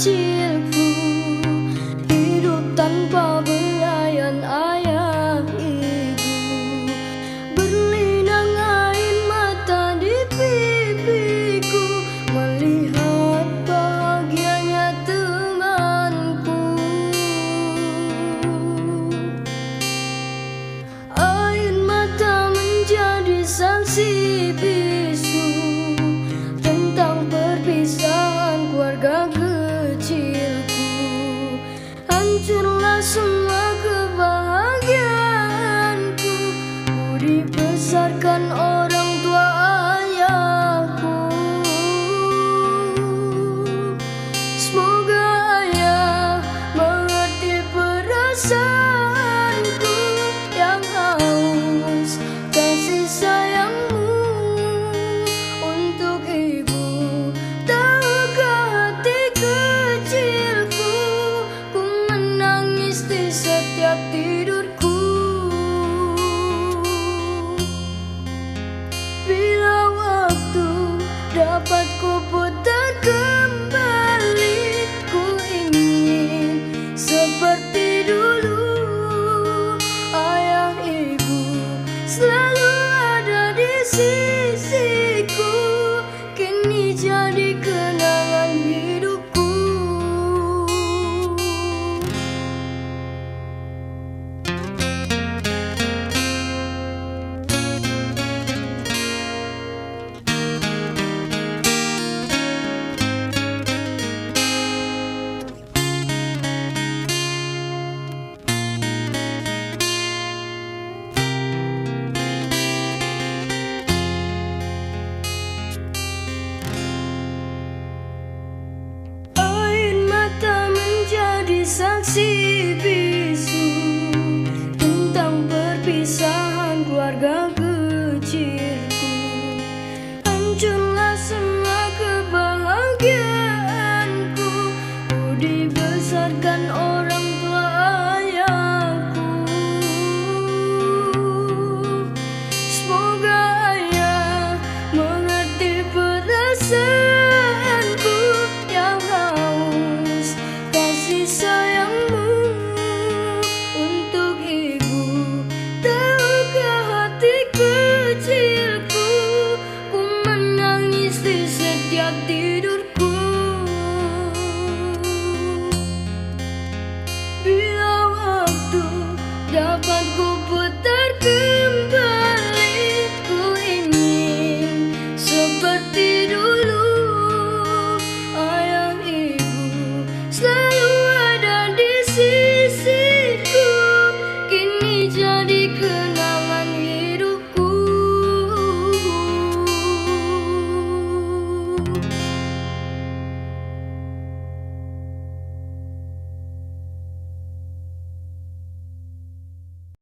kecilku, hidup tanpa belayan ayah ibu. Berlinang air mata di pipiku melihat bahagianya temanku. Air mata menjadi saksi bisu tentang perpisahan keluarga kecilku. Hancurlah semua kebahagiaanku, ku dibesarkan orang tua ayahku. Semoga ayah mengerti perasaanku yang haus kasih sayangmu untuk ibu. Tahukah hati kecilku, ku menangis di setiap tidurku. Bila waktu dapat ku putar kembali, ku ingin seperti dulu. Ayah ibu selalu ada di sisiku, kini jadi kenangan hidupku. Air mata menjadi saksi bisu tentang perpisahan keluarga kecilku. Hancurlah semua kebahagiaanku, ku dibesarkan